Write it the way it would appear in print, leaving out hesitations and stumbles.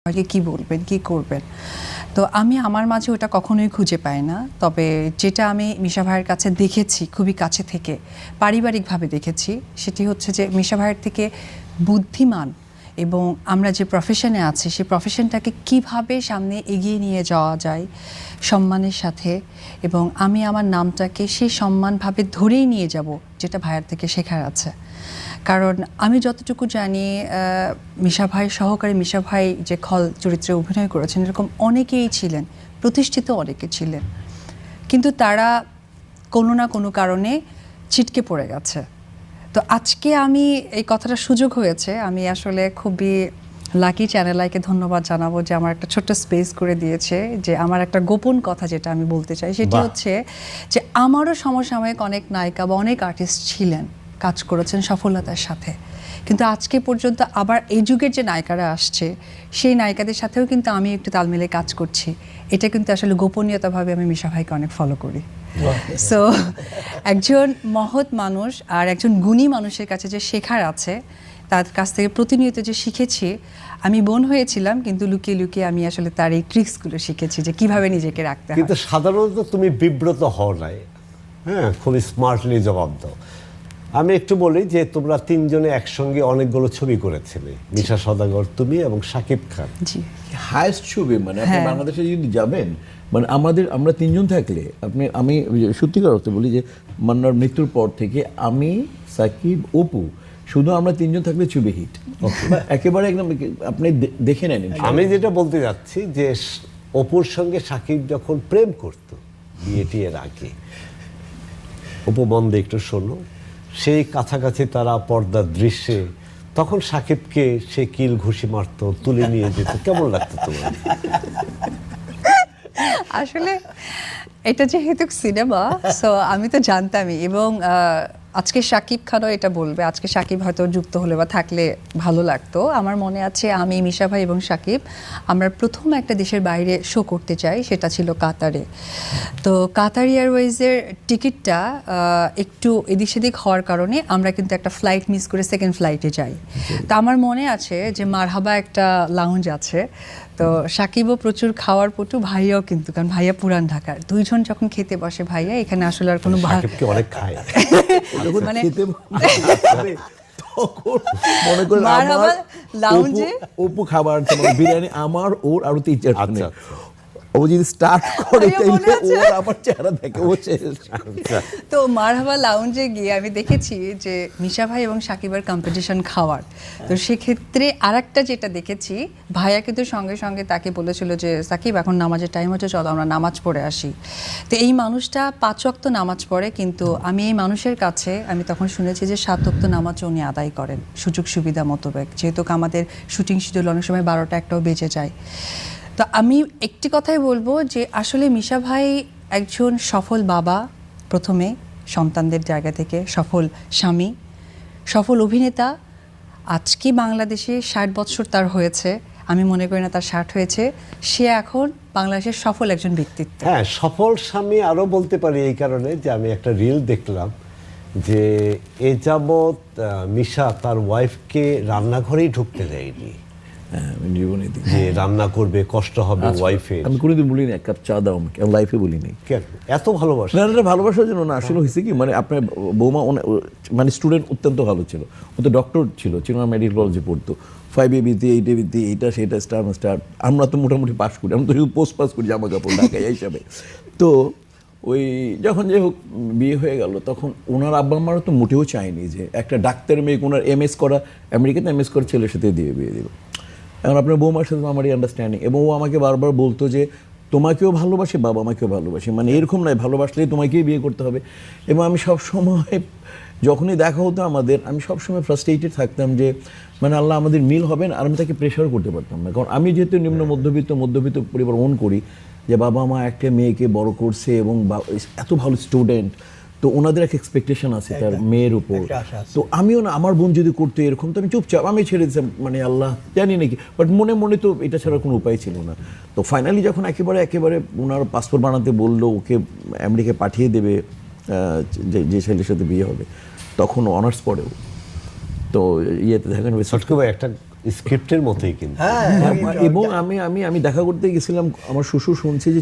আমাকে কি বলবেন, কি করবেন। তো আমি আমার মাঝে ওটা কখনোই খুঁজে পাই না। তবে যেটা আমি মিশা ভাইয়ের কাছে দেখেছি খুবই কাছে থেকে, পারিবারিকভাবে দেখেছি, সেটি হচ্ছে যে মিশা ভাইয়ের থেকে বুদ্ধিমান এবং আমরা যে প্রফেশনে আছি সেই প্রফেশনটাকে কিভাবে সামনে এগিয়ে নিয়ে যাওয়া যায় সম্মানের সাথে, এবং আমি আমার নামটাকে সেই সম্মানভাবে ধরেই নিয়ে যাব, যেটা ভাইয়ের থেকে শেখার আছে। কারণ আমি যতটুকু জানি মিশা ভাই সহকারী মিশা ভাই যে খল চরিত্রে অভিনয় করেছেন এরকম অনেকেই ছিলেন, প্রতিষ্ঠিত অনেকে ছিলেন, কিন্তু তারা কোনো না কোনো কারণে ছিটকে পড়ে গেছে। তো আজকে আমি এই কথাটা সুযোগ হয়েছে, আমি আসলে খুবই লাকি চ্যানেল আইকে ধন্যবাদ জানাবো যে আমার একটা ছোট্ট স্পেস করে দিয়েছে, যে আমার একটা গোপন কথা যেটা আমি বলতে চাই সেটি হচ্ছে যে আমারও সমসাময়িক অনেক নায়িকা বা অনেক আর্টিস্ট ছিলেন, কাজ করেছেন সফলতার সাথে, কিন্তু আজকে পর্যন্ত আবার এই যুগের যে নায়িকারা আসছে সেই নায়িকাদের সাথেও কিন্তু আমি একটু তাল মিলে কাজ করছি। এটা কিন্তু আসলে গোপনীয়তাভাবে আমি মিশা ভাইকে অনেক ফলো করি। সো একজন মহৎ মানুষ আর একজন গুণী মানুষের কাছে যে শেখার আছে, তার কাছ থেকে প্রতিনিয়ত যে শিখেছি, আমি বোন হয়েছিলাম কিন্তু লুকিয়ে লুকিয়ে আমি আসলে তার এই ট্রিক্সগুলো শিখেছি যে কিভাবে নিজেকে রাখতে হয়। কিন্তু সাধারণত তুমি বিব্রত হও নাই, হ্যাঁ, খুবই স্মার্টলি জবাব দাও। আমি একটু বলি যে তোমরা তিনজনে একসঙ্গে অনেকগুলো ছবি করেছিলে, মিশা সওদাগর, তুমি এবং শাকিব খান। জি, হায়েস্ট ছবি, মানে আপনি বাংলাদেশে যদি যাবেন, মানে আমরা তিনজন থাকলে আমি সত্যিকার অর্থে বলি যে মান্নার মৃত্যুর পর থেকে আমি, সাকিব, অপু, শুধু আমরা তিনজন থাকলে ছবি হিট একেবারে একদম। আপনি দেখে নেন। আমি যেটা বলতে যাচ্ছি যে অপুর সঙ্গে শাকিব যখন প্রেম করত বিয়েটির আগে, অপু বন্ধে একটু শোনো, সেই কাছাকাছি তারা পর্দার দৃশ্যে তখন শাকিবকে সে কিল ঘুষি মারতো, তুলে নিয়ে যেত, কেমন লাগতো তোমার? আসলে এটা যেহেতু সিনেমা, সো আমি তো জানতামই, এবং আজকে শাকিব খানও এটা বলবে, আজকে শাকিব হয়তো যুক্ত হলে বা থাকলে ভালো লাগতো। আমার মনে আছে আমি, মিশা ভাই এবং শাকিব আমরা প্রথম একটা দেশের বাইরে শো করতে চাই, সেটা ছিল কাতারে। তো কাতার এয়ারওয়েজের টিকিটটা একটু এদিক সেদিক হওয়ার কারণে আমরা কিন্তু একটা ফ্লাইট মিস করে সেকেন্ড ফ্লাইটে যাই। তো আমার মনে আছে যে মারহাবা একটা লাউঞ্জ আছে, তো সাকিবও প্রচুর খাওয়ার পটু, ভাইয়াও কিন্তু, কারণ ভাইয়া পুরান ঢাকার, দুইজন যখন খেতে বসে ভাইয়া, এখানে আসলে আর কোনো শাকিবকে অনেক খায় মানে তখন মনে করেন মারহাবা লাউঞ্জে অপু খাবার বিরিয়ানি আমার, ওর আরো 3-4 আচ্ছা, ও যদি স্টার্ট করে আরে মনে আছে? ওর আমার চেহারা দেখে ও শেষ। তো মারহাবা লাউঞ্জে গিয়ে আমি দেখেছি যে মিশা ভাই এবং সাকিবের কম্পিটিশন খাওয়ার। তো সেক্ষেত্রে আরেকটা যেটা দেখেছি, ভাইয়া কিন্তু সঙ্গে সঙ্গে তাকে বলেছিল যে সাকিব এখন নামাজের টাইম হচ্ছে, চলো আমরা নামাজ পড়ে আসি। তো এই মানুষটা 5 ওয়াক্ত নামাজ পড়ে, কিন্তু আমি এই মানুষের কাছে আমি তখন শুনেছি যে 7 ওয়াক্ত নামাজ উনি আদায় করেন সুযোগ সুবিধা মোতাবেক, যেহেতু আমাদের শুটিং শিডিউল অনেক সময় 12টা 1টাও বেজে যায়। তো আমি একটি কথাই বলবো যে আসলে মিশা ভাই একজন সফল বাবা, প্রথমে সন্তানদের জায়গা থেকে সফল স্বামী, সফল অভিনেতা। আজকে বাংলাদেশে 60 বছর তার হয়েছে, আমি মনে করি না তার 60 হয়েছে, সে এখন বাংলাদেশের সফল একজন ব্যক্তিত্ব। হ্যাঁ, সফল স্বামী আরও বলতে পারি এই কারণে যে আমি একটা রিল দেখলাম যে এ যাবৎ মিশা তার ওয়াইফকে রান্নাঘরেই ঢুকতে দেয়নি, যে রান্না করবে, কষ্ট হবে ওয়াইফের। আমি কোনোদিন বলিনি এক কাপ চা দাও আমাকে, আমি লাইফে বলিনি। কেন এত ভালোবাসা? না না, ভালোবাসার জন্য না, আসলে হয়েছে কি, মানে আপনার বৌমা মানে স্টুডেন্ট অত্যন্ত ভালো ছিল, ও তো ডক্টর ছিল, চিনোনা মেডিকেল কলেজে পড়তো, 5ABতে 8ABতে এইটা সেটা স্টার মাস্টার, আমরা তো মোটামুটি পাস করি, আমরা তো শুধু পোস্ট পাস করি জামা কাপড় ঢাকায় হিসাবে। তো ওই যখন যে হোক বিয়ে হয়ে গেল, তখন ওনার আব্বা আমারও তো মোটেও চায়নি যে একটা ডাক্তার মেয়ে, ওনার MS করা, আমেরিকাতে MS করা ছেলের সাথে দিয়ে বিয়ে দেবে। এখন আপনার বৌমার সাথে আমারই আন্ডারস্ট্যান্ডিং, এবং ও আমাকে বারবার বলতো যে তোমাকেও ভালোবাসে, বাবা আমাকেও ভালোবাসে, মানে এরকম নয় ভালোবাসলেই তোমাকেই বিয়ে করতে হবে। এবং আমি সবসময় যখনই দেখা হতো আমাদের, আমি সবসময় ফ্রাস্ট্রেটেড থাকতাম যে মানে আল্লাহ আমাদের মিল হবে না, আর আমি তাকে প্রেশার করতে পারতাম না, কারণ আমি যেহেতু নিম্ন মধ্যবিত্ত পরিবার ওন করি, যে বাবা মা একটা মেয়েকে বড় করছে এবং এত ভালো স্টুডেন্ট, তো ওনাদের এক এক্সপেকটেশন আছে তার মেয়ের উপর। তো আমিও না, আমার বোন যদি করতো এরকম, তো আমি চুপচাপ আমি ছেড়ে দিতাম, মানে আল্লাহ জানি নাকি, বাট মনে মনে তো এটা ছাড়া কোনো উপায় ছিল না। তো ফাইনালি যখন একেবারে ওনার পাসপোর্ট বানাতে বললো, ওকে আমেরিকায় পাঠিয়ে দেবে যে ছেলের সাথে বিয়ে হবে, তখন অনার্স পড়েও তো ইয়েতে দেখেন সটকে ভাই একটা স্ক্রিপ্টের মতোই কিন্তু। হ্যাঁ এবং আমি দেখা করতে গেছিলাম, আমার শ্বশুর শুনছে যে